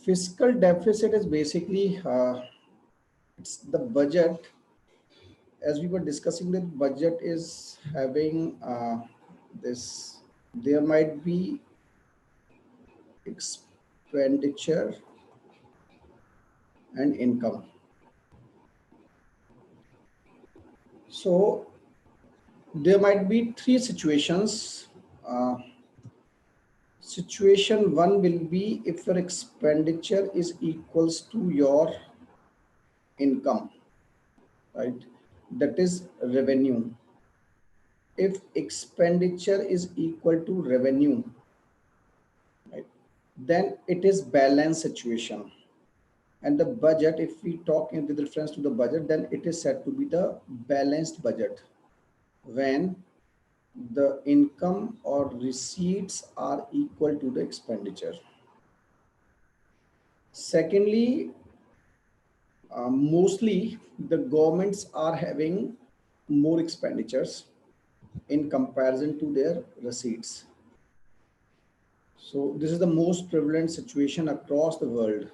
Fiscal deficit is basically it's the budget. As we were discussing, the budget is having this. There might be expenditure and income. So there might be three situations. Situation one will be if your expenditure is equals to your income, right? That is revenue. If expenditure is equal to revenue, right, then it is balance situation. And the budget, if we talk in with reference to the budget, then it is said to be the balanced budget when the income or receipts are equal to the expenditure. Secondly, mostly the governments are having more expenditures in comparison to their receipts. So this is the most prevalent situation across the world.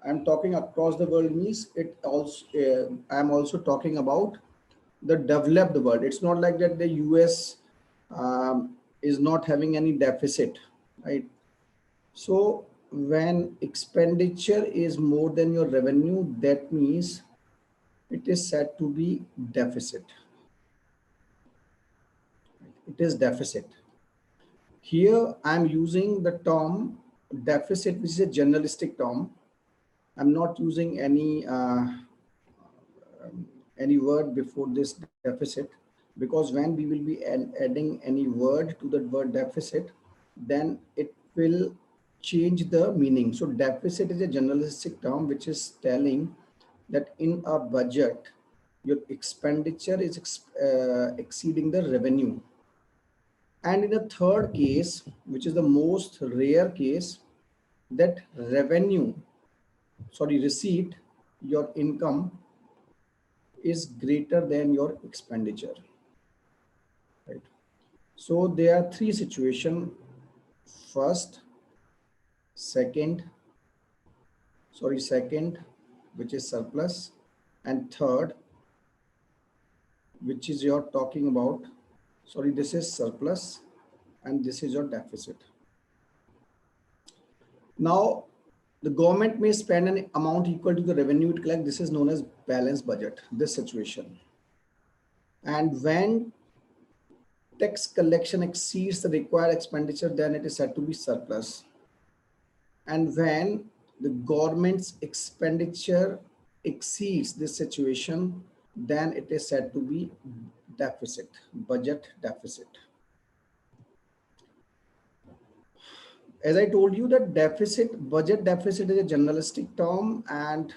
I'm talking across the world means it also, I'm also talking about the developed world. It's not like that the US is not having any deficit, right? So when expenditure is more than your revenue, that means it is said to be deficit. It is deficit. Here I'm using the term deficit, which is a generalistic term. I'm not using any word before this deficit, because when we will be adding any word to the word deficit, then it will change the meaning. So deficit is a generalistic term which is telling that in a budget, your expenditure is exceeding the revenue. And in a third case, which is the most rare case, that receipt, your income is greater than your expenditure, right? So there are three situations. First, second, which is surplus, and third, which is you're talking about, this is surplus, and this is your deficit. Now, the government may spend an amount equal to the revenue it collects. This is known as balanced budget, this situation. And when tax collection exceeds the required expenditure, then it is said to be surplus. And when the government's expenditure exceeds this situation, then it is said to be deficit, budget deficit. As I told you, that budget deficit is a generalistic term, and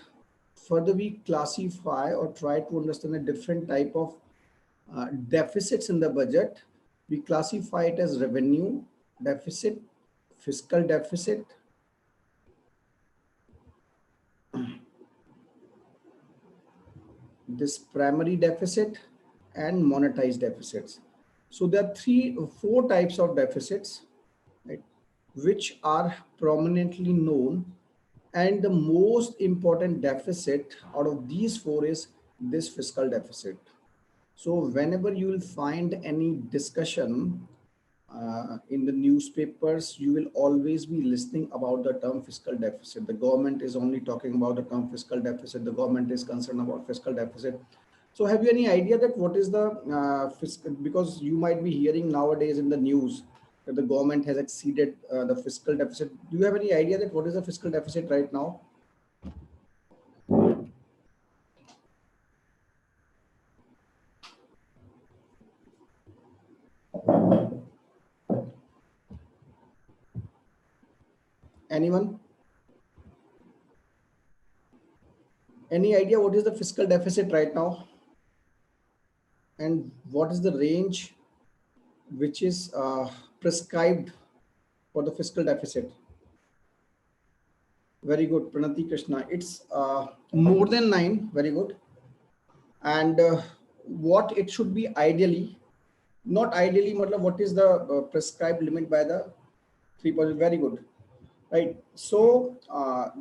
further we classify or try to understand a different type of deficits in the budget. We classify it as revenue deficit, fiscal deficit, this primary deficit, and monetized deficits. So there are four types of deficits, right, which are prominently known. And the most important deficit out of these four is this fiscal deficit. So whenever you will find any discussion in the newspapers, you will always be listening about the term fiscal deficit. The government is only talking about the term fiscal deficit. The government is concerned about fiscal deficit. So have you any idea that what is the fiscal, because you might be hearing nowadays in the news that the government has exceeded the fiscal deficit. Do you have any idea that what is the fiscal deficit right now? Anyone? Any idea what is the fiscal deficit right now? And what is the range which is prescribed for the fiscal deficit? Very good, Pranati Krishna. It's more than 9. Very good. And what it should be ideally, not ideally, what is the prescribed limit by the 3%? Very good. right? So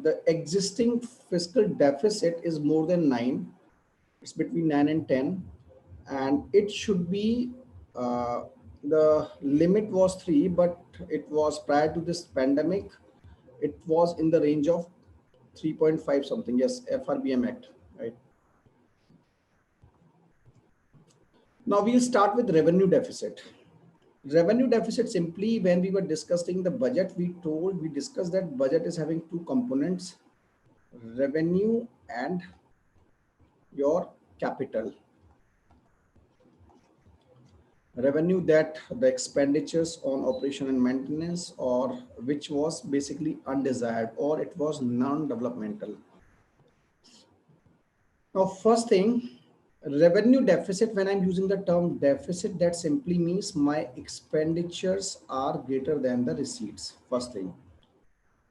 the existing fiscal deficit is more than 9. It's between 9 and 10, and it should be the limit was 3, but it was prior to this pandemic, it was in the range of 3.5 something. Yes, FRBM Act, right? Now we'll start with revenue deficit. Revenue deficit, simply when we were discussing the budget, we discussed that budget is having two components: revenue and your capital. Revenue, that the expenditures on operation and maintenance, or which was basically undesired, or it was non-developmental. Now first thing, revenue deficit, when I'm using the term deficit, that simply means my expenditures are greater than the receipts. First thing,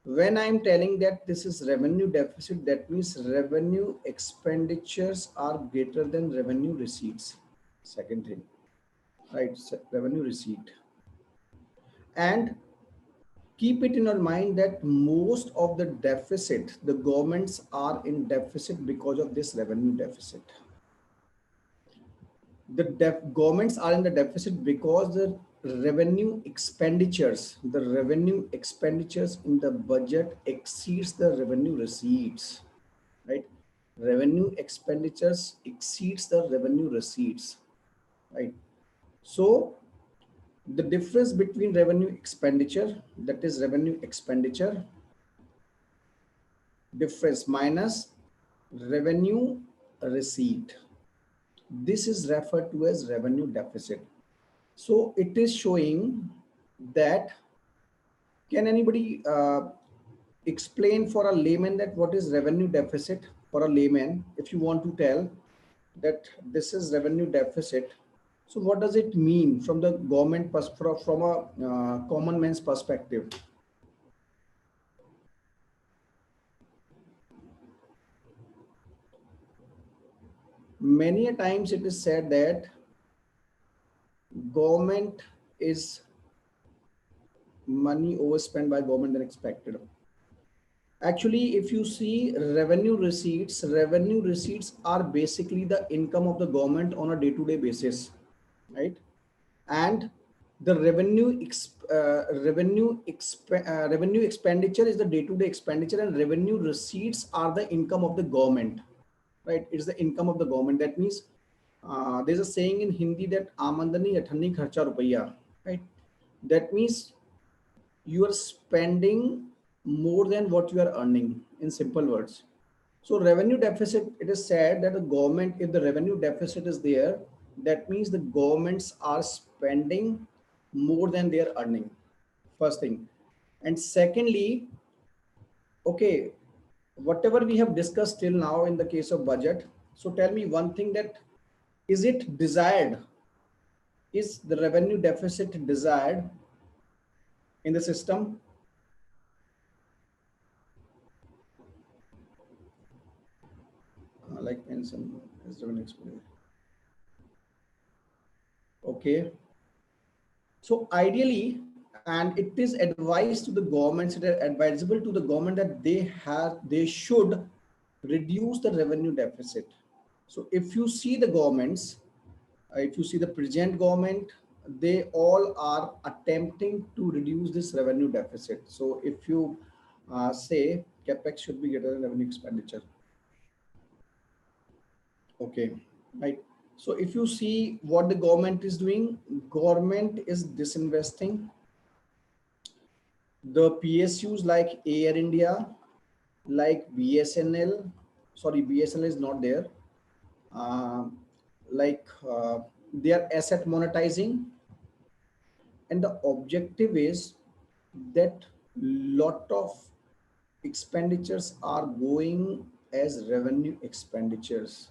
when I'm telling that this is revenue deficit, that means revenue expenditures are greater than revenue receipts. Second thing, right? Revenue receipt. And keep it in your mind that most of the deficit, the governments are in deficit because of this revenue deficit. The governments are in the deficit because the revenue expenditures in the budget exceeds the revenue receipts, right? Revenue expenditures exceeds the revenue receipts, right? So the difference between revenue expenditure, that is revenue expenditure difference, minus revenue receipt, this is referred to as revenue deficit. So it is showing that, can anybody explain for a layman that what is revenue deficit? For a layman, if you want to tell that this is revenue deficit, so what does it mean from the government from a common man's perspective? Many a times it is said that government is money overspent by government than expected. Actually, if you see revenue receipts are basically the income of the government on a day-to-day basis, right? And the revenue expenditure is the day-to-day expenditure, and revenue receipts are the income of the government, right? It's the income of the government. That means there's a saying in Hindi that "Amandani athani kharcha rupaiya," right? That means you are spending more than what you are earning, in simple words. So revenue deficit, it is said that the government, if the revenue deficit is there, that means the governments are spending more than they are earning. First thing. And secondly, okay, whatever we have discussed till now in the case of budget, so tell me one thing, that is it desired? Is the revenue deficit desired in the system? Like mention as revenue expenditure. Okay. So ideally, and it is advised to the governments, it is advisable to the government that they should reduce the revenue deficit. So if you see the governments, if you see the present government, they all are attempting to reduce this revenue deficit. So if you say capex should be greater than revenue expenditure, okay, right? So if you see what the government is doing, government is disinvesting the PSUs like Air India, like BSNL. Sorry, BSNL is not there. Uh, like they are asset monetizing, and the objective is that lot of expenditures are going as revenue expenditures,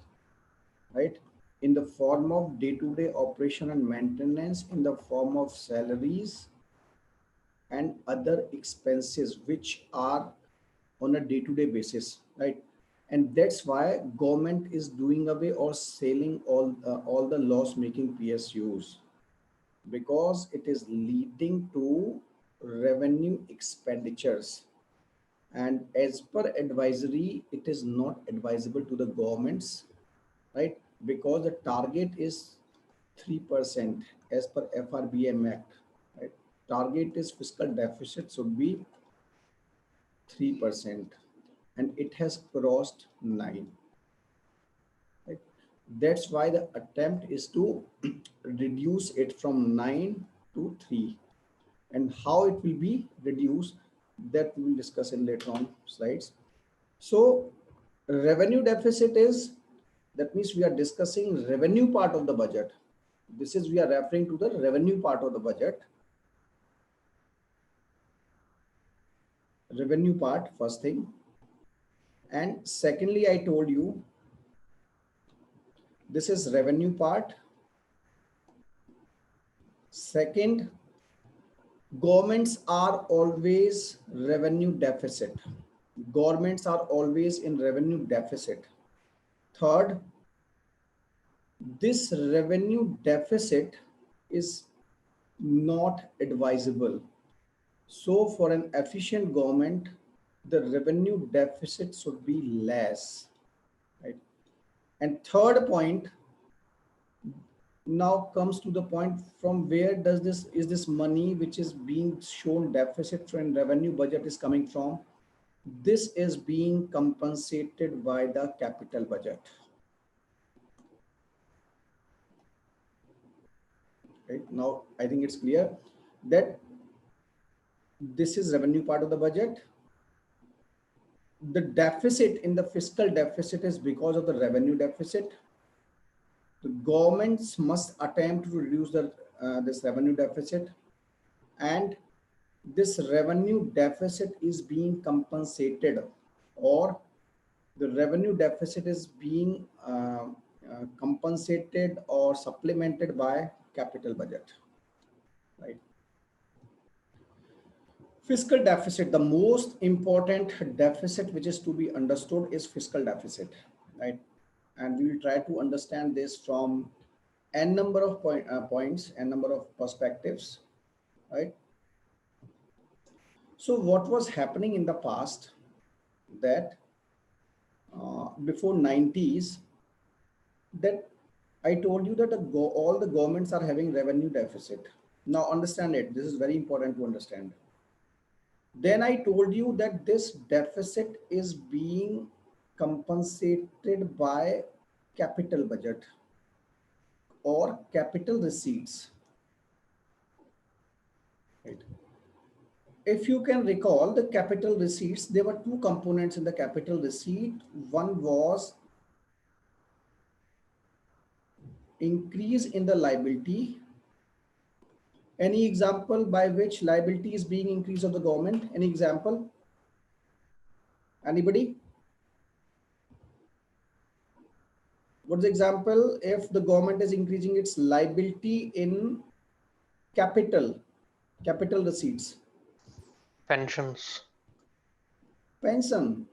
right? In the form of day-to-day operation and maintenance, in the form of salaries and other expenses which are on a day-to-day basis, right? And that's why government is doing away or selling all the loss-making PSUs, because it is leading to revenue expenditures. And as per advisory, it is not advisable to the governments, right? Because the target is 3% as per FRBM Act, right? Target is fiscal deficit should be 3%, and it has crossed 9. Right? That's why the attempt is to reduce it from 9 to 3. And how it will be reduced, that we will discuss in later on slides. So revenue deficit is, that means we are discussing revenue part of the budget. This is, we are referring to the revenue part of the budget. Revenue part, first thing. And secondly, I told you, this is revenue part. Second, governments are always revenue deficit. Governments are always in revenue deficit. Third, this revenue deficit is not advisable. So for an efficient government, the revenue deficit should be less, right? And third point, now comes to the point, from where does this, is this money which is being shown deficit and revenue budget is coming from? This is being compensated by the capital budget. Right now, I think it's clear that this is revenue part of the budget. The deficit in the fiscal deficit is because of the revenue deficit. The governments must attempt to reduce the this revenue deficit, and this revenue deficit is being compensated, or the revenue deficit is being compensated or supplemented by capital budget, right? Fiscal deficit, the most important deficit which is to be understood is fiscal deficit, right? And we will try to understand this from n number of points, n number of perspectives, right? So what was happening in the past, that before 90s, that I told you that all the governments are having revenue deficit. Now understand it, this is very important to understand. Then I told you that this deficit is being compensated by capital budget or capital receipts, right? If you can recall the capital receipts, there were two components in the capital receipt. One was increase in the liability. Any example by which liability is being increased of the government? Any example? Anybody? What's the example if the government is increasing its liability in capital receipts? Pensions. Pension.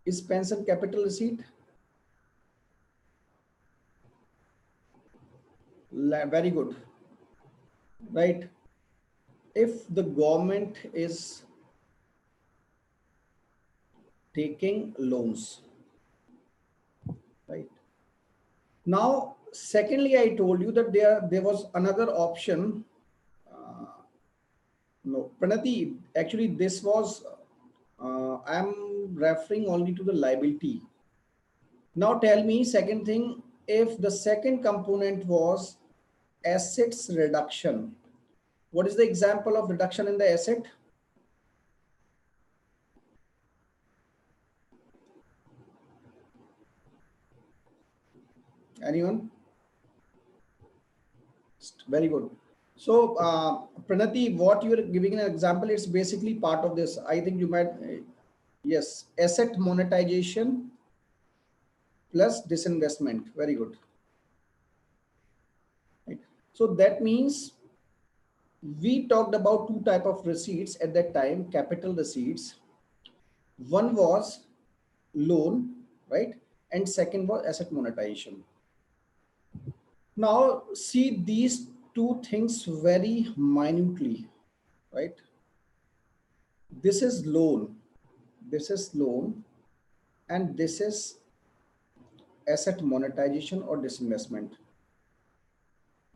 Is pension capital receipt? Very good, right? If the government is taking loans, right? Now, secondly, I told you that there was another option. No, Pranati, actually this was, I'm referring only to the liability. Now tell me, second thing, if the second component was assets reduction, what is the example of reduction in the asset? Anyone? Very good. So Pranati, what you are giving an example, it's basically part of this. I think you might, yes, asset monetization plus disinvestment. Very good. Right. So that means we talked about two type of receipts at that time, capital receipts. One was loan, right? And second was asset monetization. Now see these two things very minutely, right? This is loan, this is loan, and this is asset monetization or disinvestment.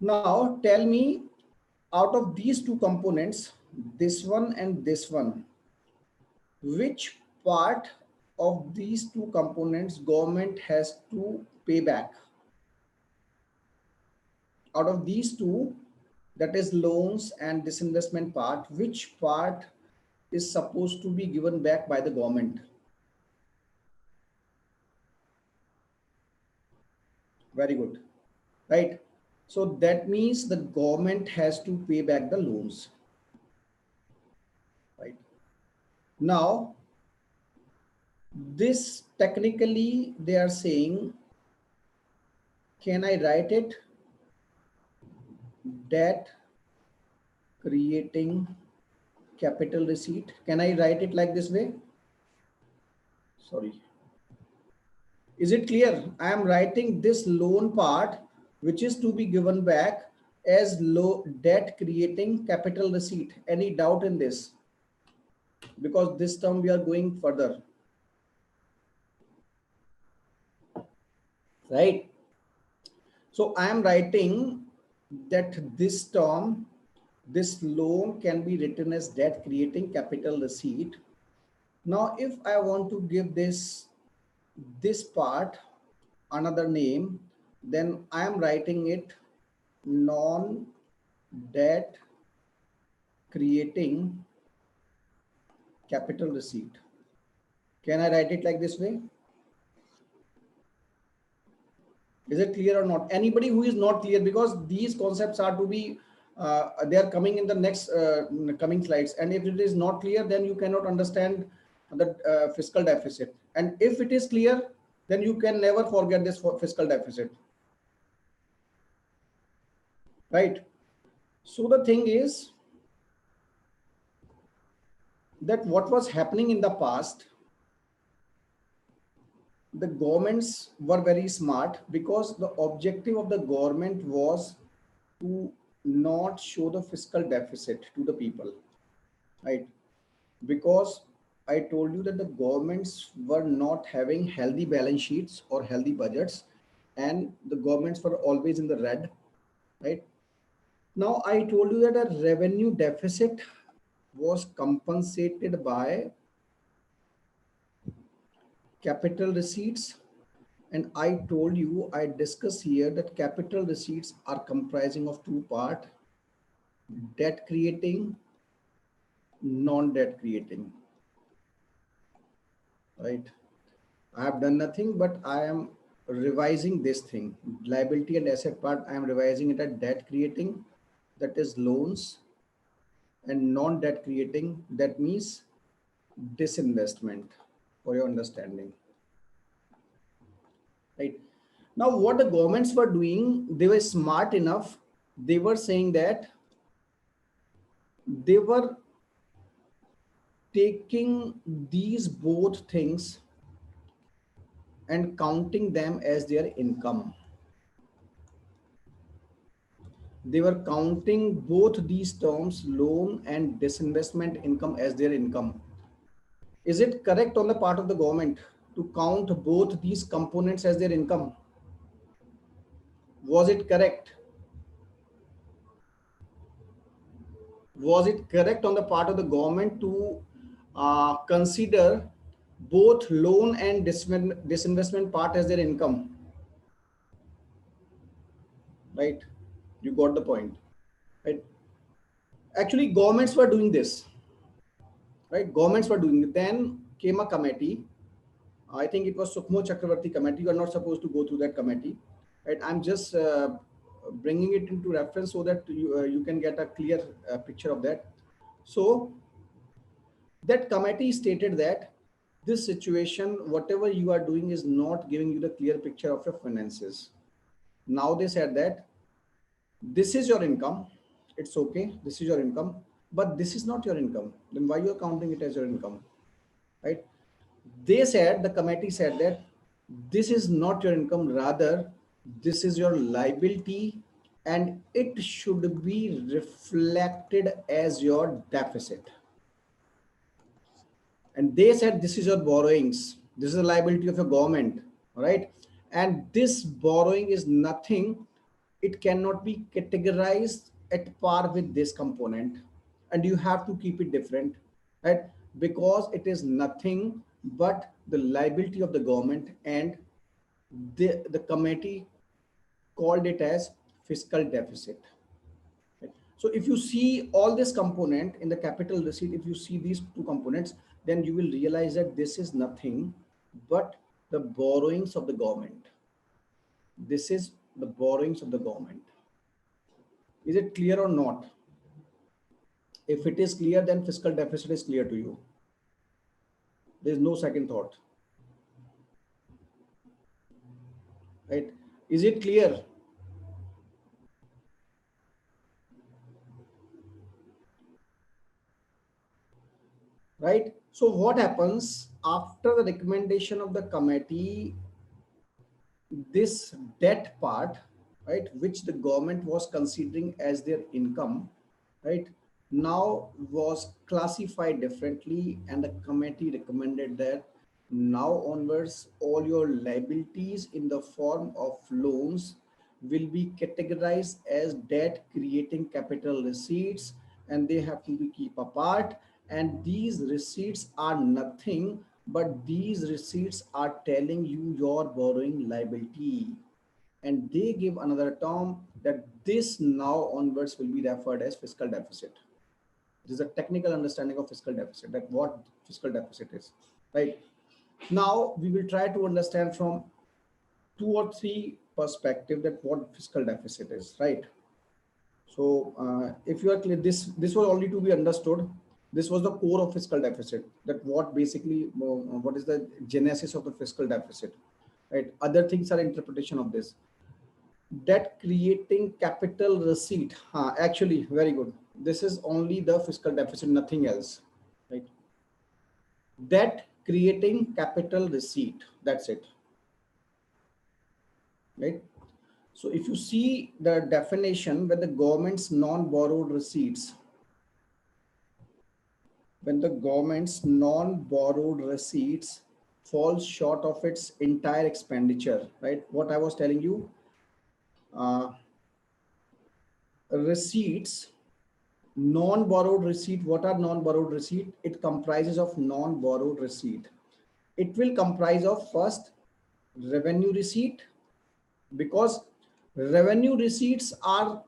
Now tell me, out of these two components, this one and this one, which part of these two components government has to pay back? Out of these two, that is loans and disinvestment part, which part is supposed to be given back by the government? Very good, right? So that means the government has to pay back the loans, right? Now, this technically they are saying, can I write it? Debt creating capital receipt. Can I write it like this way? Sorry. Is it clear? I am writing this loan part, which is to be given back, as low debt creating capital receipt. Any doubt in this? Because this term we are going further, right? So I am writing that this term, this loan can be written as debt creating capital receipt. Now, if I want to give this part another name, then I am writing it non-debt creating capital receipt. Can I write it like this way? Is it clear or not? Anybody who is not clear, because these concepts are to be, they are coming in the next coming slides. And if it is not clear, then you cannot understand the fiscal deficit. And if it is clear, then you can never forget this fiscal deficit, right? So the thing is that what was happening in the past, the governments were very smart, because the objective of the government was to not show the fiscal deficit to the people, right? Because I told you that the governments were not having healthy balance sheets or healthy budgets, and the governments were always in the red, right? Now I told you that a revenue deficit was compensated by capital receipts. And I told you, I discuss here that capital receipts are comprising of two parts: debt creating, non-debt creating, right? I have done nothing, but I am revising this thing. Liability and asset part, I am revising it at debt creating, that is loans, and non-debt creating, that means disinvestment, for your understanding, right? Now, what the governments were doing, they were smart enough. They were saying that they were taking these both things and counting them as their income. They were counting both these terms, loan and disinvestment income, as their income. Is it correct on the part of the government to count both these components as their income? Was it correct? Was it correct on the part of the government to consider both loan and disinvestment part as their income? Right? You got the point, right? Actually, governments were doing this, right? Governments were doing it. Then came a committee. I think it was Sukhmo Chakravarti committee. You are not supposed to go through that committee, right? I'm just bringing it into reference so that you can get a clear picture of that. So that committee stated that this situation, whatever you are doing, is not giving you the clear picture of your finances. Now they said that this is your income, it's okay, this is your income, but this is not your income. Then why you are counting it as your income, right? They said, the committee said that this is not your income, rather this is your liability, and it should be reflected as your deficit. and they said this is your borrowings, this is a liability of a government, right? And this borrowing is nothing, it cannot be categorized at par with this component, and you have to keep it different, right? Because it is nothing but the liability of the government, and the committee called it as fiscal deficit. Right? So if you see all this component in the capital receipt, if you see these two components, then you will realize that this is nothing but the borrowings of the government. This is the borrowings of the government. Is it clear or not? If it is clear, then fiscal deficit is clear to you. There is no second thought, right? Is it clear? Right? So what happens after the recommendation of the committee, this debt part, right, which the government was considering as their income, right, now was classified differently, and the committee recommended that now onwards all your liabilities in the form of loans will be categorized as debt creating capital receipts, and they have to be keep apart, and these receipts are nothing but these receipts are telling you your borrowing liability, and they give another term that this now onwards will be referred as fiscal deficit. This is a technical understanding of fiscal deficit, that what fiscal deficit is, right? Now we will try to understand from two or three perspective that what fiscal deficit is, right? So if you are clear, this was only to be understood. This was the core of fiscal deficit. That what basically what is the genesis of the fiscal deficit, right? Other things are interpretation of this. Debt creating capital receipt. Actually, very good. This is only the fiscal deficit, nothing else, right? Debt creating capital receipt. That's it, right? So if you see the definition, when the government's non-borrowed receipts, when the government's non-borrowed receipts falls short of its entire expenditure, right? What I was telling you, uh, receipts, non-borrowed receipt. What are non-borrowed receipt? It comprises of non-borrowed receipt. It will comprise of first revenue receipt, because revenue receipts are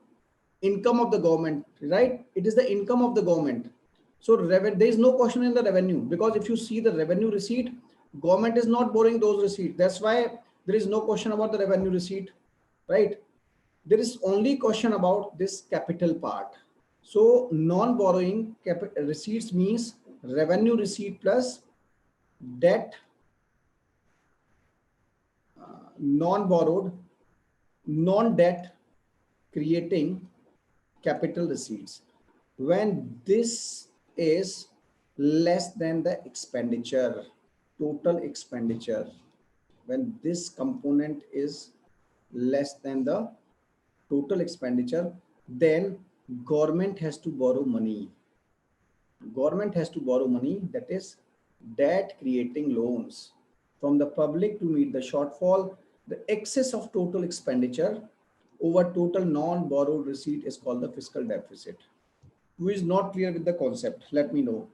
income of the government, right? It is the income of the government. So there is no question in the revenue, because if you see the revenue receipt, government is not borrowing those receipts. That's why there is no question about the revenue receipt, right? There is only question about this capital part. So non-borrowing receipts means revenue receipt plus debt, non-borrowed, non-debt creating capital receipts. When this is less than the expenditure, total expenditure, when this component is less than the total expenditure, then government has to borrow money. Government has to borrow money, that is debt creating loans from the public to meet the shortfall. The excess of total expenditure over total non-borrowed receipt is called the fiscal deficit. Who is not clear with the concept? Let me know.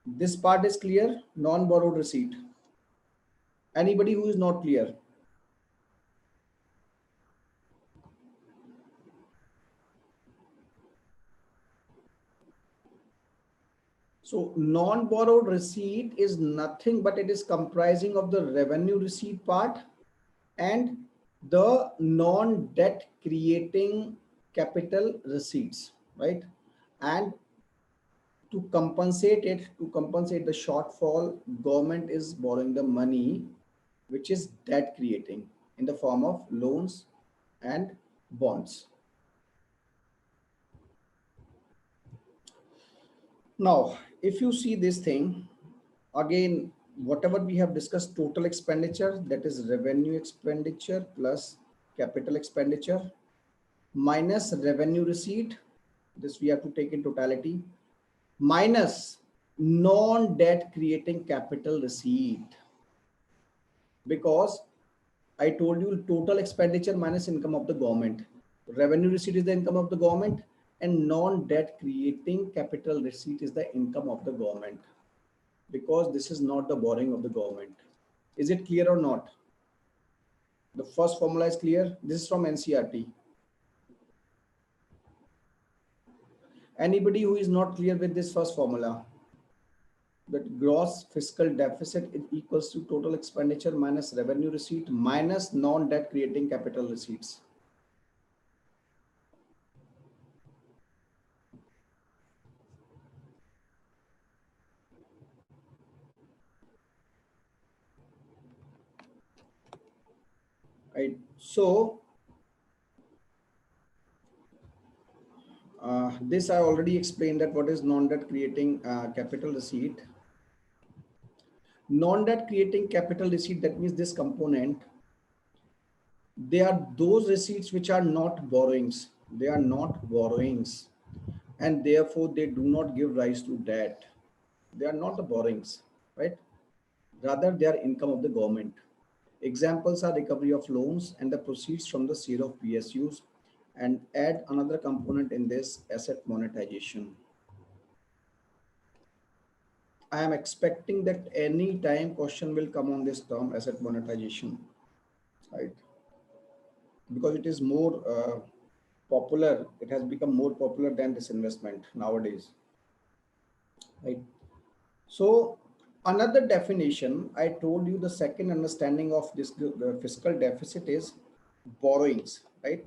This part is clear, non-borrowed receipt. Anybody who is not clear? So non-borrowed receipt is nothing but it is comprising of the revenue receipt part and the non-debt creating capital receipts, right? And to compensate it, to compensate the shortfall, government is borrowing the money, which is debt creating in the form of loans and bonds. Now, if you see this thing, again, whatever we have discussed, total expenditure, that is revenue expenditure plus capital expenditure minus revenue receipt, this we have to take in totality, minus non-debt creating capital receipt, because I told you total expenditure minus income of the government. Revenue receipt is the income of the government, and non-debt creating capital receipt is the income of the government, because this is not the borrowing of the government. Is it clear or not? The first formula is clear. This is from NCERT. Anybody who is not clear with this first formula, that gross fiscal deficit is equals to total expenditure minus revenue receipt minus non-debt creating capital receipts. Right. So this I already explained that what is non-debt creating capital receipt. Non-debt creating capital receipt, that means this component, they are those receipts which are not borrowings. They are not borrowings, and therefore they do not give rise to debt. They are not the borrowings, right? Rather, they are income of the government. Examples are recovery of loans and the proceeds from the sale of PSUs, and add another component in this, asset monetization. I am expecting that any time question will come on this term asset monetization, right? Because it is more popular, it has become more popular than disinvestment nowadays, right? So another definition, I told you the second understanding of this the fiscal deficit is borrowings, right?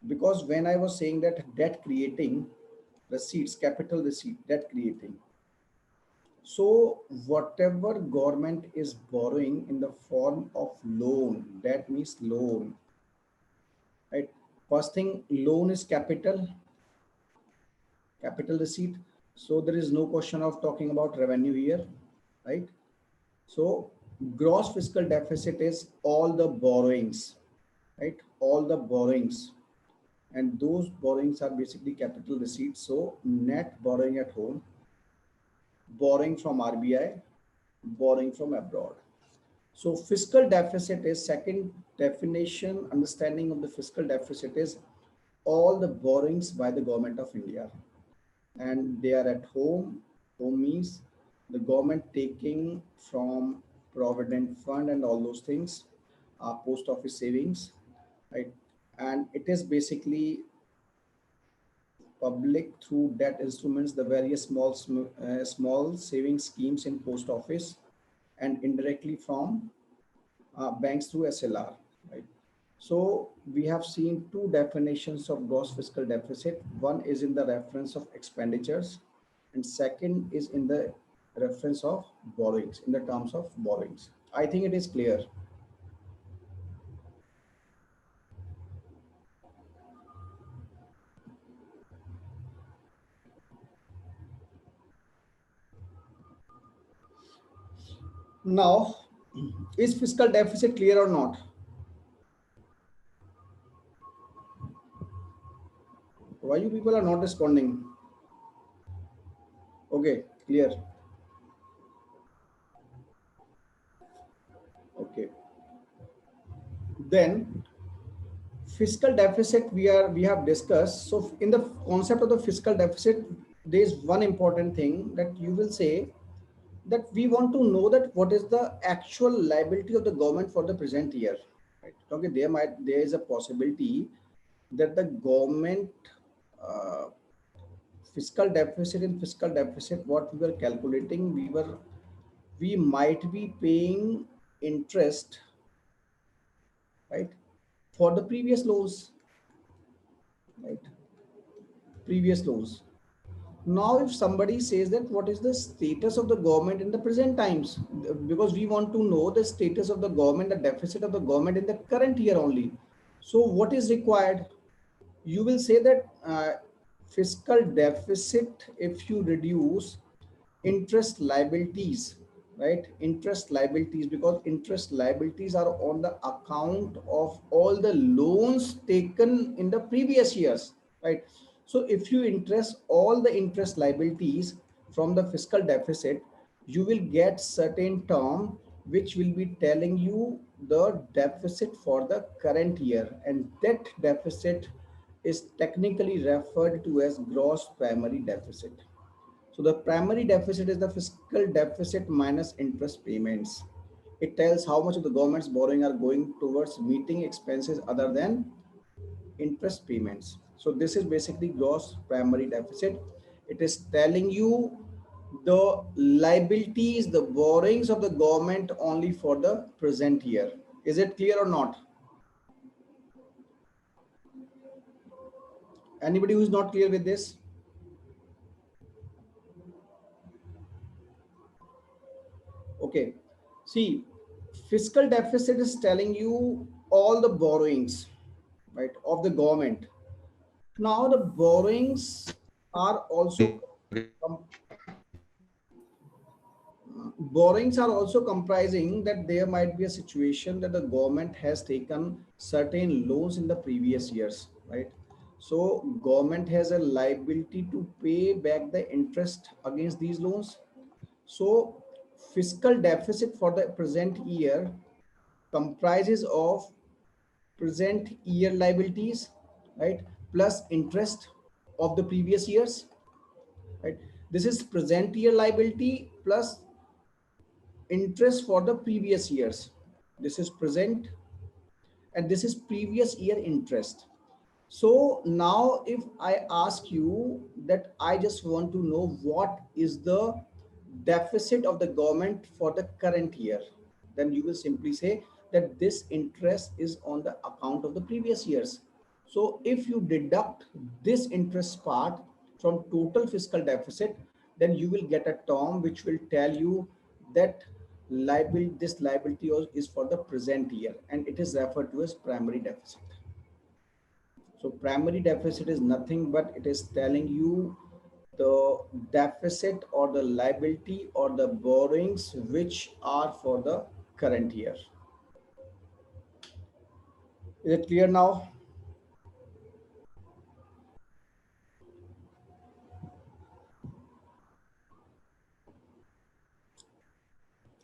Because when I was saying that debt creating receipts, capital receipt, debt creating. So whatever government is borrowing in the form of loan, that means loan, right? First thing, loan is capital, capital receipt. So there is no question of talking about revenue here, right? So gross fiscal deficit is all the borrowings, right? All the borrowings, and those borrowings are basically capital receipts. So net borrowing at home, borrowing from RBI, borrowing from abroad. So fiscal deficit is second definition, understanding of the fiscal deficit is all the borrowings by the government of India, and they are at home. Home means the government taking from provident fund and all those things, post office savings, right? And it is basically public through debt instruments, the various small saving schemes in post office, and indirectly from banks through SLR, right? So we have seen two definitions of gross fiscal deficit. One is in the reference of expenditures, and second is in the reference of borrowings, in the terms of borrowings. I think it is clear. Now, is fiscal deficit clear or not? Why you people are not responding? Okay, clear. Okay. Then fiscal deficit we have discussed. So in the concept of the fiscal deficit, there is one important thing that you will say, that we want to know that what is the actual liability of the government for the present year, right? Okay, there is a possibility that the government uh, fiscal deficit, in fiscal deficit what we were calculating, we might be paying interest, right, for the previous loans, right? Previous loans. Now if somebody says that what is the status of the government in the present times, because we want to know the status of the government, the deficit of the government in the current year only. So what is required? You will say that fiscal deficit, if you reduce interest liabilities, right? Interest liabilities, because interest liabilities are on the account of all the loans taken in the previous years, right? So if you interest all the interest liabilities from the fiscal deficit, you will get certain term which will be telling you the deficit for the current year, and that deficit is technically referred to as gross primary deficit. So the primary deficit is the fiscal deficit minus interest payments. It tells how much of the government's borrowing are going towards meeting expenses other than interest payments. So this is basically gross primary deficit. It is telling you the liabilities, the borrowings of the government only for the present year. Is it clear or not? Anybody who is not clear with this? Okay. See, fiscal deficit is telling you all the borrowings, right, of the government. Now the borrowings are also borrowings are also comprising that there might be a situation that the government has taken certain loans in the previous years, right? So government has a liability to pay back the interest against these loans. So fiscal deficit for the present year comprises of present year liabilities, right, plus interest of the previous years, right? This is present year liability plus interest for the previous years. This is present and this is previous year interest. So now if I ask you that I just want to know what is the deficit of the government for the current year, then you will simply say that this interest is on the account of the previous years. So if you deduct this interest part from total fiscal deficit, then you will get a term which will tell you that this liability is for the present year, and it is referred to as primary deficit. So primary deficit is nothing but it is telling you the deficit or the liability or the borrowings which are for the current year. Is it clear now?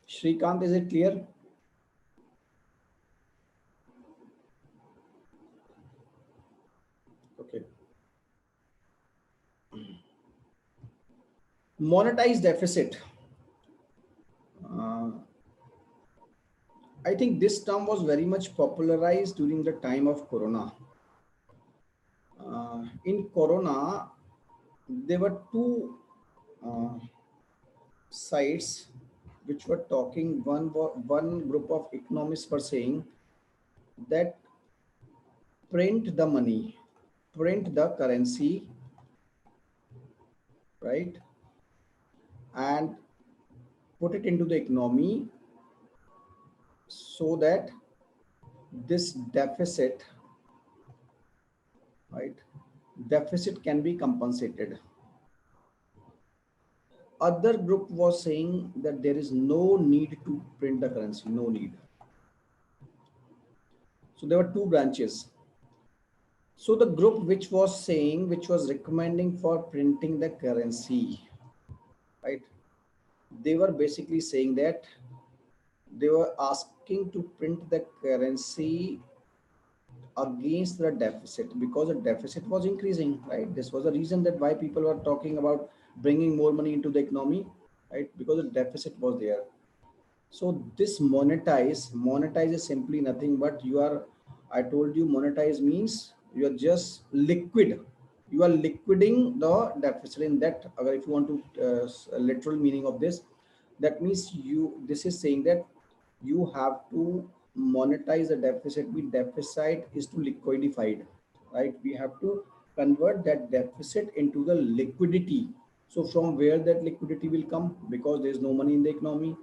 Shrikant, is it clear? Okay. Monetized deficit. I think this term was very much popularized during the time of Corona. In Corona, there were two sites which were talking. One group of economists were saying that print the money, print the currency, right, and put it into the economy so that this deficit, right, deficit can be compensated. Other group was saying that there is no need to print the currency, no need. So there were two branches. So the group which was saying, which was recommending for printing the currency, right, they were basically saying that they were asking to print the currency against the deficit because the deficit was increasing, right? This was the reason that why people were talking about bringing more money into the economy, right? Because the deficit was there. So this monetize is simply nothing but you are, I told you monetize means you are just liquid. You are liquidating the deficit. In that, if you want to literal meaning of this, that means this is saying that you have to monetize the deficit. The deficit is to liquidified, right? We have to convert that deficit into the liquidity. So from where that liquidity will come, because there is no money in the economy,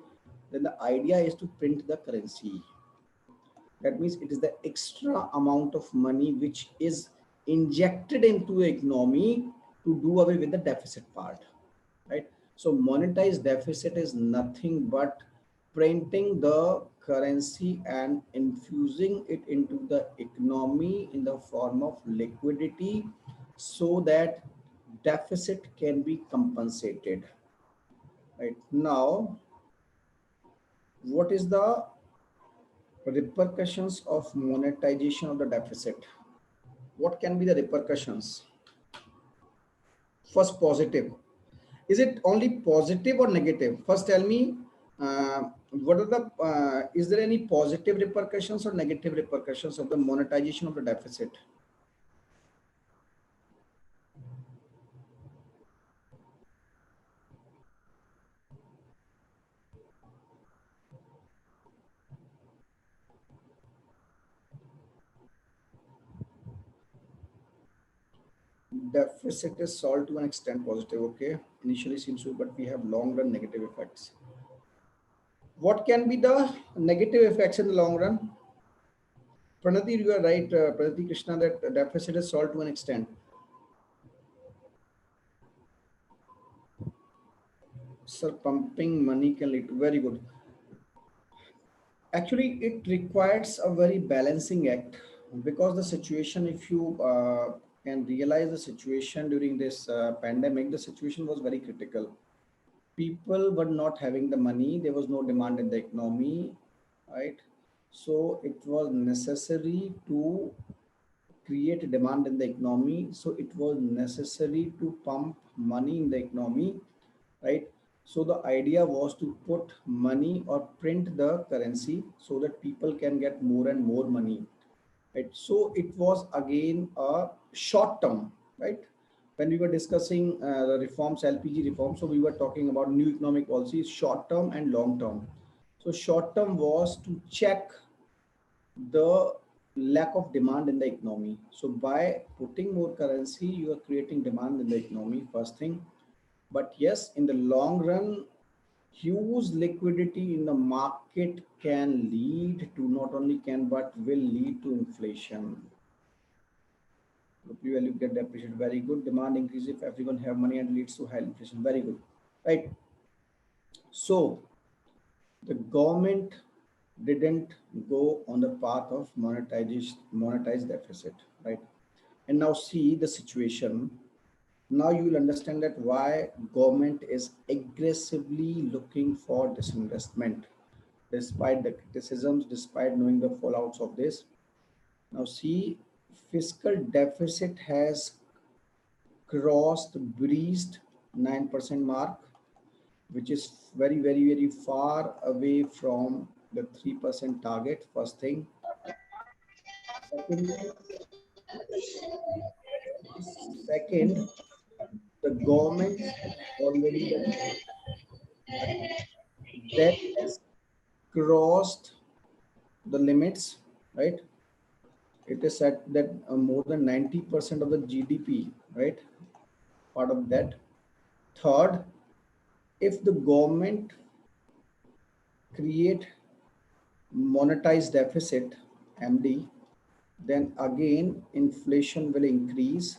then the idea is to print the currency. That means it is the extra amount of money which is injected into the economy to do away with the deficit part, right? So monetized deficit is nothing but printing the currency and infusing it into the economy in the form of liquidity so that deficit can be compensated. Right now, what is the repercussions of monetization of the deficit? What can be the repercussions? First, positive. Is it only positive or negative? First, tell me, what are the, is there any positive repercussions or negative repercussions of the monetization of the deficit? Deficit is solved to an extent positive, okay? Initially seems to, but we have long run negative effects. What can be the negative effects in the long run? Pranati, you are right, Pranati Krishna, that deficit is solved to an extent. Sir, pumping money can lead to, very good. Actually, it requires a very balancing act, because the situation, if you can realize the situation during this pandemic, the situation was very critical. People were not having the money, there was no demand in the economy, right? So it was necessary to create a demand in the economy. So it was necessary to pump money in the economy, right? So the idea was to put money or print the currency so that people can get more and more money, right? So it was again a short term, right? When we were discussing the reforms, LPG reforms, so we were talking about new economic policies, short term and long term. So short term was to check the lack of demand in the economy. So by putting more currency, you are creating demand in the economy, first thing. But yes, in the long run, huge liquidity in the market can lead to, not only can, but will lead to inflation. Rupee value get depreciated, very good. Demand increase if everyone have money and leads to high inflation, very good, right? So the government didn't go on the path of monetize deficit, right? And now see the situation. Now you will understand that why government is aggressively looking for disinvestment, despite the criticisms, despite knowing the fallouts of this. Now see, fiscal deficit has breached 9% mark, which is very far away from the 3% target, first thing. Secondly, second, the government already debt has crossed the limits, right? It is said that more than 90% of the GDP, right? Part of that. Third, if the government create monetized deficit, MD, then again inflation will increase.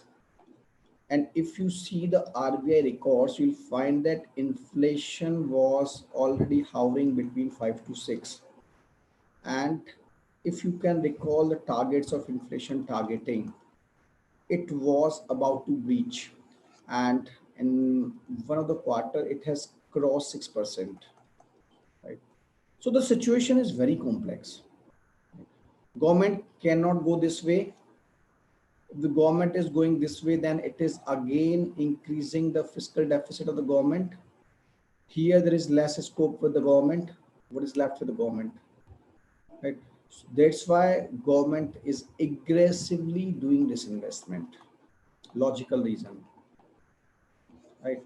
And if you see the RBI records, you'll find that inflation was already hovering between 5 to 6. And if you can recall the targets of inflation targeting, it was about to breach. And in one of the quarter, it has crossed 6%. Right? So the situation is very complex. Government cannot go this way. If the government is going this way, then it is again increasing the fiscal deficit of the government. Here there is less scope for the government. What is left for the government? Right? So that's why government is aggressively doing this investment. Logical reason, right?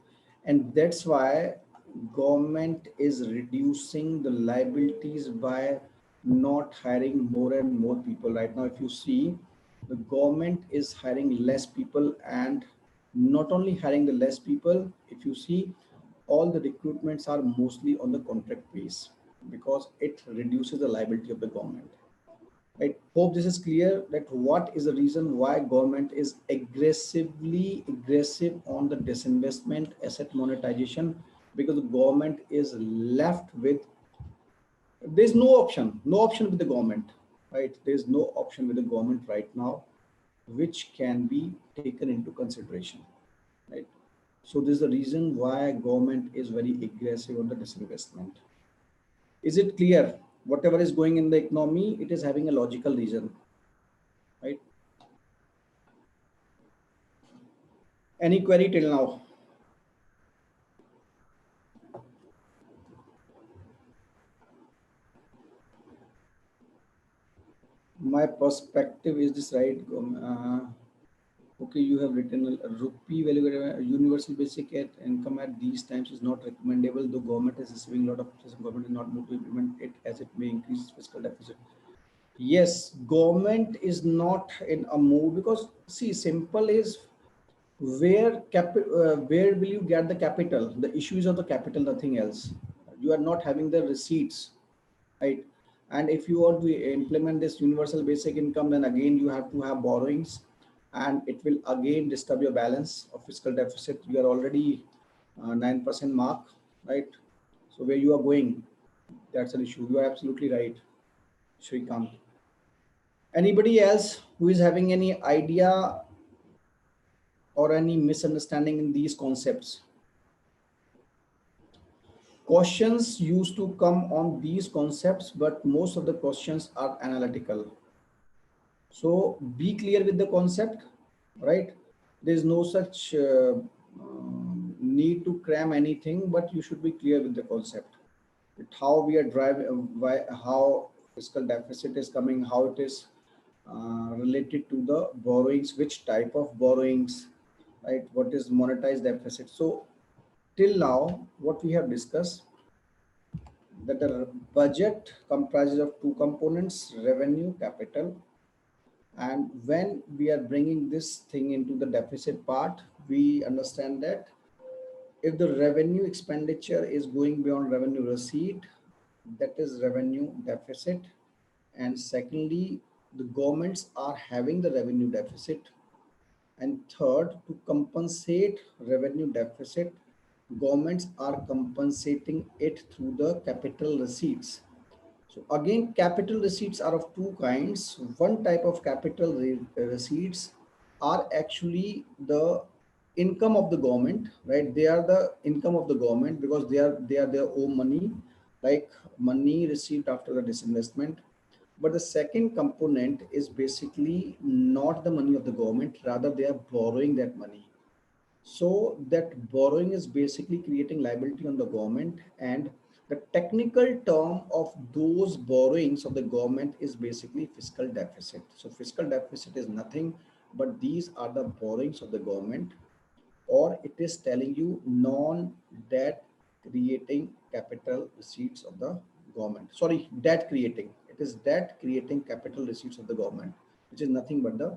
And that's why government is reducing the liabilities by not hiring more and more people. Right now, if you see, the government is hiring less people, and not only hiring the less people, if you see, all the recruitments are mostly on the contract base, because it reduces the liability of the government. I hope this is clear, that what is the reason why government is aggressive on the disinvestment, asset monetization, because the government is left with, there's no option with the government, right? There's no option with the government right now, which can be taken into consideration, right? So this is the reason why government is very aggressive on the disinvestment. Is it clear? Whatever is going in the economy, it is having a logical reason, right? Any query till now? My perspective is this, right? Okay, you have written a rupee value universal basic income at these times is not recommendable, though government is receiving a lot of government is not moved to implement it as it may increase fiscal deficit. Yes, government is not in a move because see, simple is where will you get the capital? The issue is of the capital, nothing else. You are not having the receipts, right? And if you want to implement this universal basic income, then again you have to have borrowings, and it will again disturb your balance of fiscal deficit. You are already 9% mark, right? So where you are going, that's an issue. You are absolutely right, Shrikant. Anybody else who is having any idea or any misunderstanding in these concepts? Questions used to come on these concepts, but most of the questions are analytical. So be clear with the concept, right? There's no such need to cram anything, but you should be clear with the concept. How we are driving, why, how fiscal deficit is coming, how it is related to the borrowings, which type of borrowings, right? What is monetized deficit? So till now, what we have discussed, that the budget comprises of two components, revenue, capital. And when we are bringing this thing into the deficit part, we understand that if the revenue expenditure is going beyond revenue receipt, that is revenue deficit. And secondly, the governments are having the revenue deficit. And third, to compensate revenue deficit, governments are compensating it through the capital receipts. So again, capital receipts are of two kinds. One type of capital receipts are actually the income of the government, right? They are the income of the government because they are their own money, like money received after the disinvestment. But the second component is basically not the money of the government, rather they are borrowing that money. So that borrowing is basically creating liability on the government, and the technical term of those borrowings of the government is basically fiscal deficit. So fiscal deficit is nothing but these are the borrowings of the government, or it is telling you non-debt creating capital receipts of the government. Sorry, debt creating. It is debt creating capital receipts of the government, which is nothing but the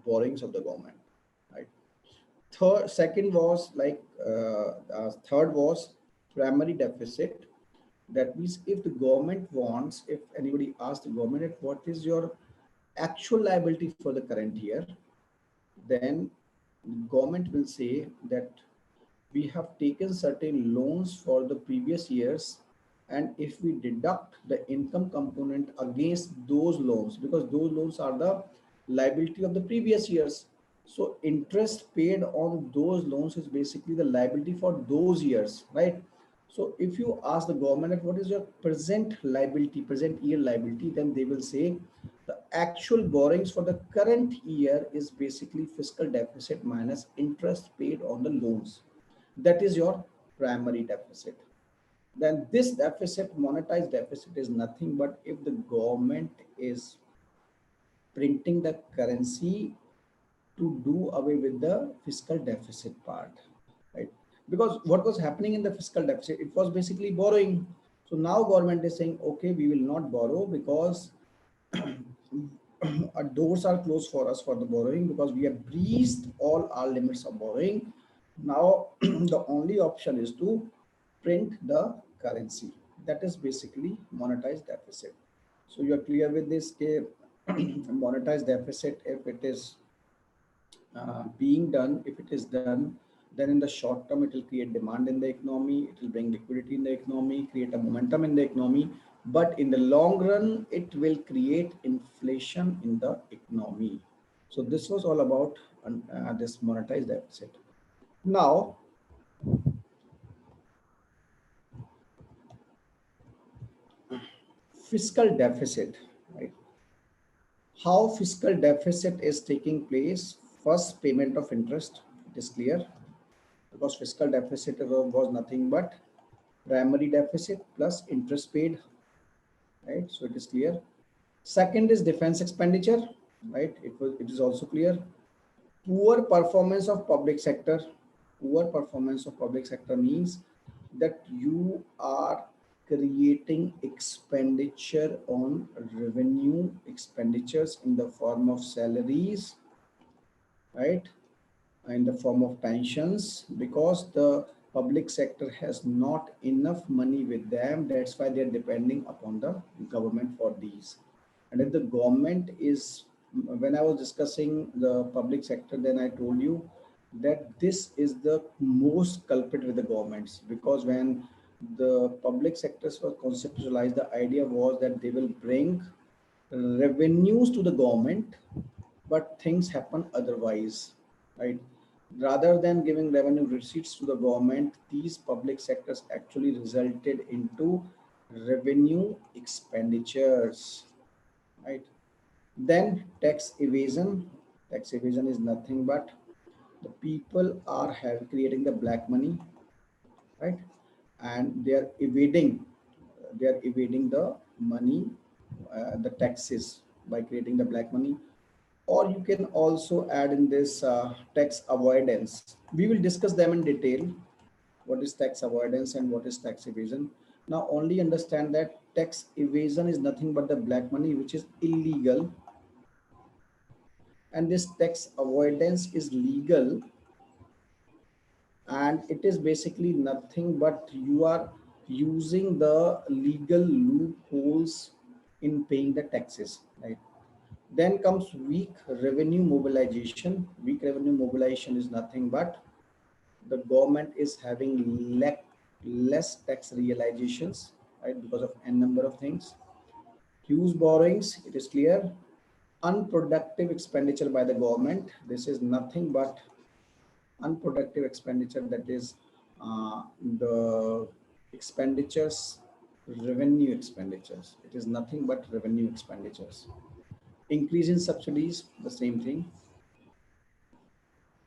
borrowings of the government, right? Second was like third was primary deficit. That means if the government wants, if anybody asks the government, what is your actual liability for the current year, then government will say that we have taken certain loans for the previous years, and if we deduct the income component against those loans, because those loans are the liability of the previous years, so interest paid on those loans is basically the liability for those years, right? So if you ask the government what is your present liability, present year liability, then they will say the actual borrowings for the current year is basically fiscal deficit minus interest paid on the loans. That is your primary deficit. Then this deficit, monetized deficit, is nothing but if the government is printing the currency to do away with the fiscal deficit part, right? Because what was happening in the fiscal deficit, it was basically borrowing. So now government is saying, okay, we will not borrow because our doors are closed for us for the borrowing because we have breached all our limits of borrowing. Now the only option is to print the currency. That is basically monetized deficit. So you are clear with this monetized deficit, if it is being done, if it is done, then in the short term, it will create demand in the economy, it will bring liquidity in the economy, create a momentum in the economy. But in the long run, it will create inflation in the economy. So this was all about this monetized deficit. Now, Fiscal deficit, right? How fiscal deficit is taking place? First, payment of interest. It is clear because fiscal deficit was nothing but primary deficit plus interest paid, right? So it is clear. Second is defense expenditure, right? It is also clear. Poor performance of public sector. Poor performance of public sector means that you are creating expenditure on revenue expenditures in the form of salaries, right, in the form of pensions, because the public sector has not enough money with them. That's why they're depending upon the government for these. And if the government is, when I was discussing the public sector, then I told you that this is the most culprit with the governments, because when the public sectors were conceptualized, the idea was that they will bring revenues to the government, but things happen otherwise, right? Rather than giving revenue receipts to the government, these public sectors actually resulted into revenue expenditures, right? Then tax evasion. Tax evasion is nothing but the people are creating the black money, right? And they are evading the money, the taxes by creating the black money. Or you can also add in this tax avoidance. We will discuss them in detail. What is tax avoidance and what is tax evasion? Now only understand that tax evasion is nothing but the black money which is illegal, and this tax avoidance is legal, and it is basically nothing but you are using the legal loopholes in paying the taxes, right? Then comes weak revenue mobilization. Weak revenue mobilization is nothing but the government is having less tax realizations, right, because of n number of things. Huge borrowings, it is clear. Unproductive expenditure by the government. This is nothing but unproductive expenditure, that is the expenditures, revenue expenditures. It is nothing but revenue expenditures. Increase in subsidies, the same thing.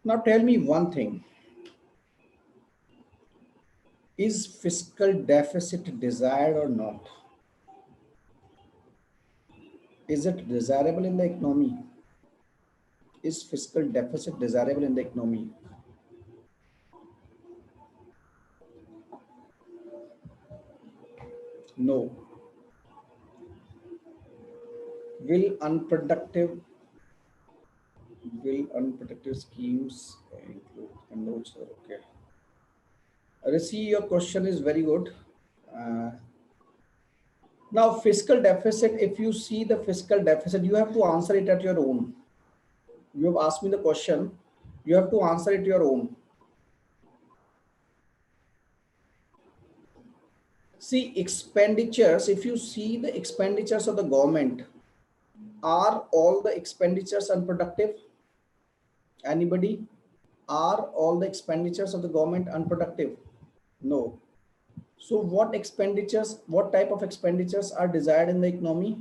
Now tell me one thing, is fiscal deficit desired or not? Is it desirable in the economy? Is fiscal deficit desirable in the economy? No. Will unproductive schemes include no, sir? Okay. Rishi, your question is very good. Uh, Now, fiscal deficit, if you see the fiscal deficit, you have to answer it at your own. You have asked me the question, you have to answer it your own. See, expenditures, if you see the expenditures of the government, are all the expenditures unproductive? Anybody? Are all the expenditures of the government unproductive? No. So what expenditures, what type of expenditures are desired in the economy?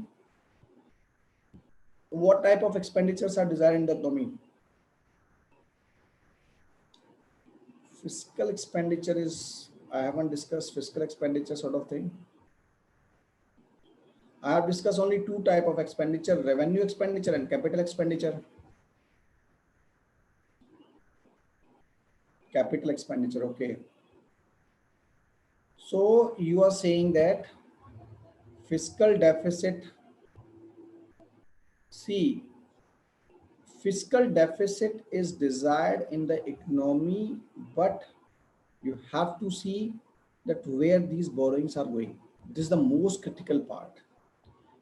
What type of expenditures are desired in the economy? Fiscal expenditure is, I haven't discussed fiscal expenditure sort of thing. I have discussed only two type of expenditure, revenue expenditure and capital expenditure. Capital expenditure, okay. So you are saying that fiscal deficit, see, fiscal deficit is desired in the economy, but you have to see that where these borrowings are going. This is the most critical part.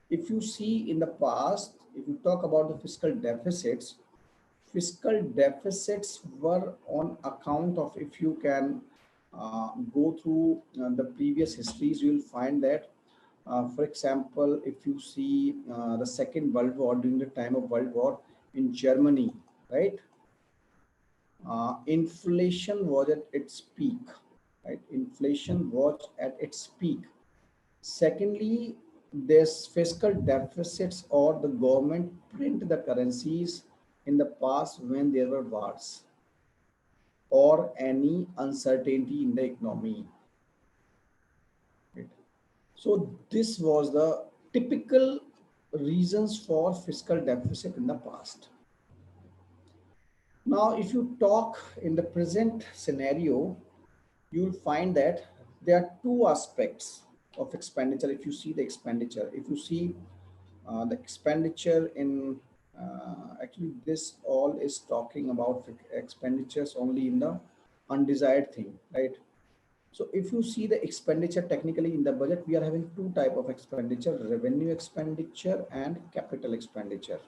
If you see in the past, if you talk about the fiscal deficits were on account of, if you can go through the previous histories, you will find that, for example, if you see the Second World War, during the time of World War in Germany, right? inflation was at its peak, right? Inflation was at its peak. Secondly, there's fiscal deficits or the government print the currencies in the past when there were wars or any uncertainty in the economy. Right? So this was the typical reasons for fiscal deficit in the past. Now, if you talk in the present scenario, you'll find that there are two aspects of expenditure. If you see the expenditure, if you see the expenditure in actually this all is talking about expenditures only in the undesired thing, right? So if you see the expenditure technically in the budget, we are having two type of expenditure: revenue expenditure and capital expenditure,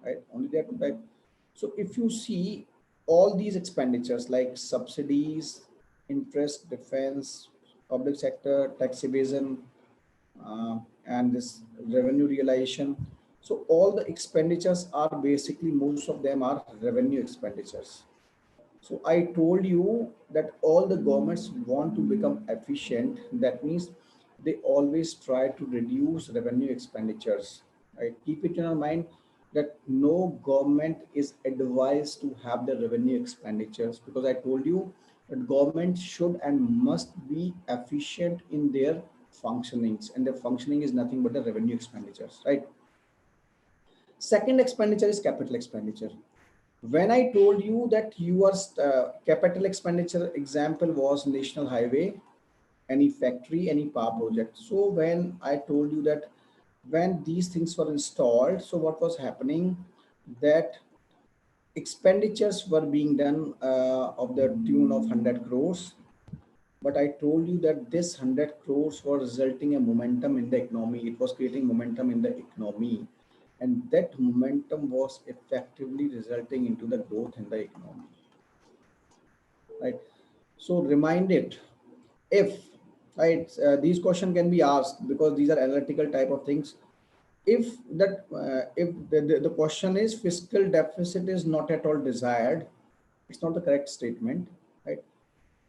right? Only there are two type. So if you see all these expenditures like subsidies, interest, defense, public sector, tax evasion, and this revenue realization. So all the expenditures are basically, most of them are revenue expenditures. So I told you that all the governments want to become efficient. That means they always try to reduce revenue expenditures. Right? Keep it in your mind that no government is advised to have the revenue expenditures, because I told you that government should and must be efficient in their functionings, and their functioning is nothing but the revenue expenditures, right? Second expenditure is capital expenditure. When I told you that your capital expenditure example was national highway, any factory, any power project. So when I told you that when these things were installed, so what was happening, that expenditures were being done of the tune of 100 crores. But I told you that this 100 crores was resulting a momentum in the economy. It was creating momentum in the economy, and that momentum was effectively resulting into the growth in the economy, right? So remind it, if, right, these questions can be asked because these are analytical type of things. If that if the question is fiscal deficit is not at all desired, it's not the correct statement, right?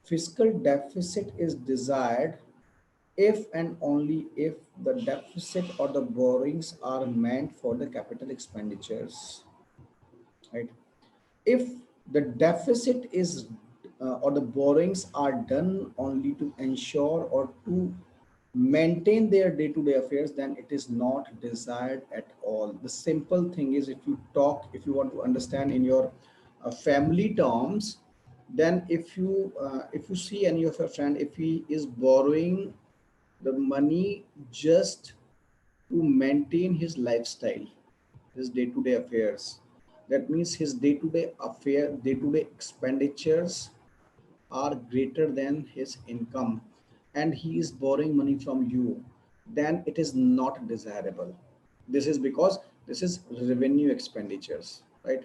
Fiscal deficit is desired if and only if the deficit or the borrowings are meant for the capital expenditures, right? If the deficit is or the borrowings are done only to ensure or to maintain their day-to-day affairs, then it is not desired at all. The simple thing is, if you want to understand in your family terms, then if you see any of your friend, if he is borrowing the money just to maintain his lifestyle, his day-to-day affairs, that means his day-to-day expenditures are greater than his income, and he is borrowing money from you, then it is not desirable. This is because this is revenue expenditures, right?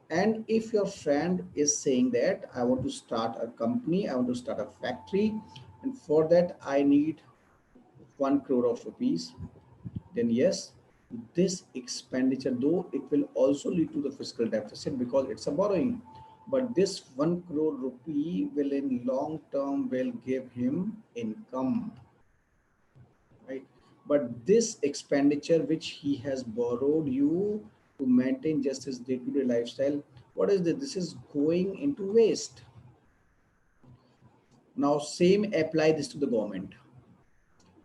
And if your friend is saying that I want to start a company, I want to start a factory, and for that I need 1 crore of rupees, then yes, this expenditure, though it will also lead to the fiscal deficit because it's a borrowing, but this 1 crore rupee will in long term will give him income, right? But this expenditure which he has borrowed you to maintain just his day-to-day lifestyle, what is this? This is going into waste. Now same apply this to the government.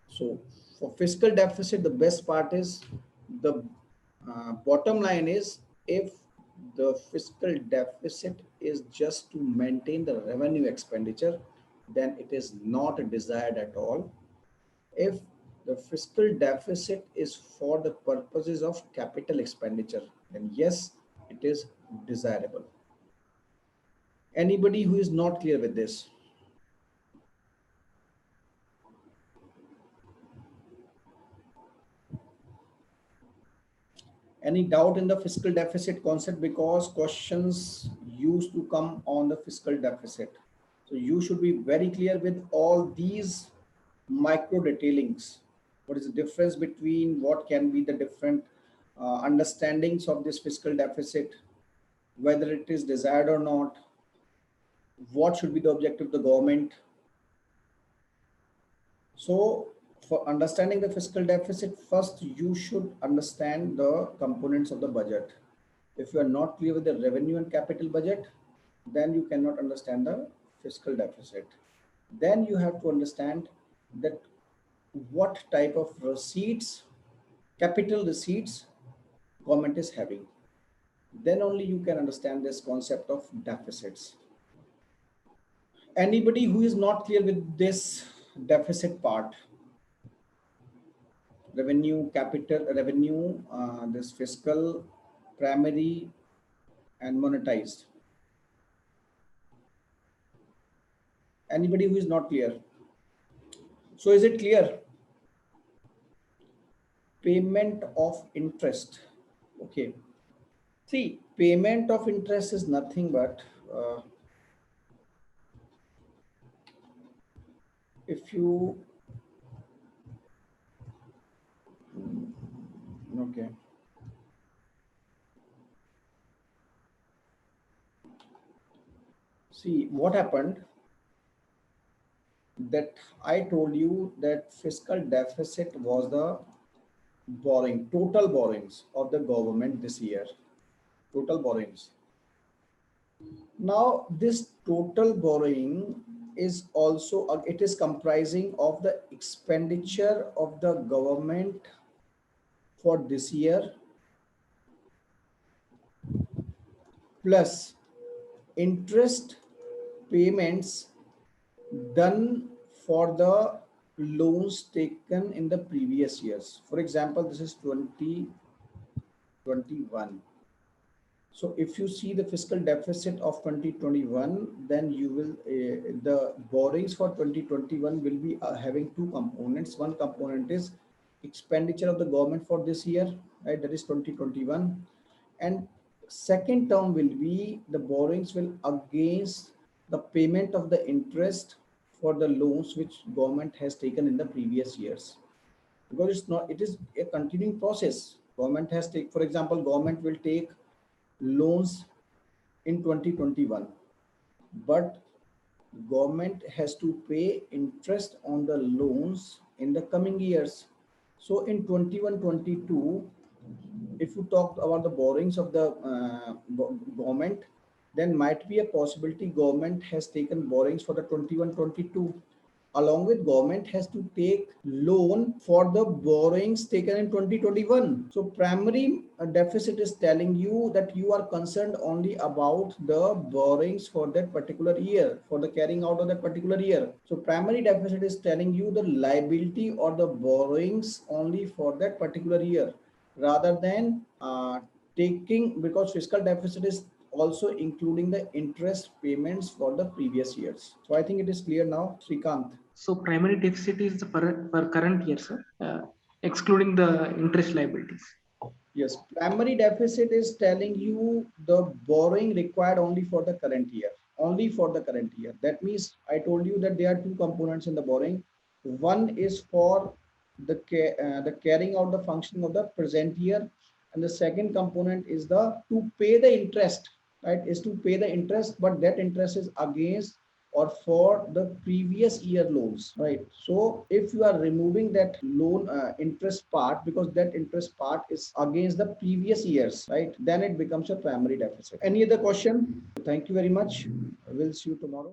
So for fiscal deficit, the best part is the bottom line is, if the fiscal deficit is just to maintain the revenue expenditure, then it is not desired at all. If the fiscal deficit is for the purposes of capital expenditure, then yes, it is desirable. Anybody who is not clear with this? Any doubt in the fiscal deficit concept, because questions used to come on the fiscal deficit, so you should be very clear with all these micro detailings. What is the difference between what can be the different understandings of this fiscal deficit, whether it is desired or not, what should be the objective of the government. So for understanding the fiscal deficit, first you should understand the components of the budget. If you are not clear with the revenue and capital budget, then you cannot understand the fiscal deficit. Then you have to understand that what type of receipts, capital receipts government is having. Then only you can understand this concept of deficits. Anybody who is not clear with this deficit part, revenue, capital, revenue, this fiscal, primary, and monetized. Anybody who is not clear? So is it clear? Payment of interest. Okay. See, payment of interest is nothing but if you okay. See what happened, that I told you that fiscal deficit was the borrowing, total borrowings of the government this year, total borrowings. Now this total borrowing is also, it is comprising of the expenditure of the government for this year plus interest payments done for the loans taken in the previous years. For example, this is 2021. So if you see the fiscal deficit of 2021, then you will, the borrowings for 2021 will be having two components. One component is expenditure of the government for this year, right? That is 2021. And second term will be the borrowings will against the payment of the interest for the loans which government has taken in the previous years. Because it's not, it is a continuing process. Government has take, for example, government will take loans in 2021, but government has to pay interest on the loans in the coming years. So in 21-22, if you talk about the borrowings of the government, then might be a possibility government has taken borrowings for the 21-22. Along with government has to take loan for the borrowings taken in 2021. So primary deficit is telling you that you are concerned only about the borrowings for that particular year, for the carrying out of that particular year. So primary deficit is telling you the liability or the borrowings only for that particular year, rather than taking, because fiscal deficit is also including the interest payments for the previous years. So I think it is clear now, Srikanth. So primary deficit is the per current year, sir, excluding the interest liabilities. Yes, primary deficit is telling you the borrowing required only for the current year, only for the current year. That means I told you that there are two components in the borrowing. One is for the carrying out the function of the present year, and the second component is the to pay the interest, right? Is to pay the interest, but that interest is against or for the previous year loans, right? So if you are removing that loan interest part, because that interest part is against the previous years, right, then it becomes a primary deficit. Any other question? Thank you very much. We'll see you tomorrow.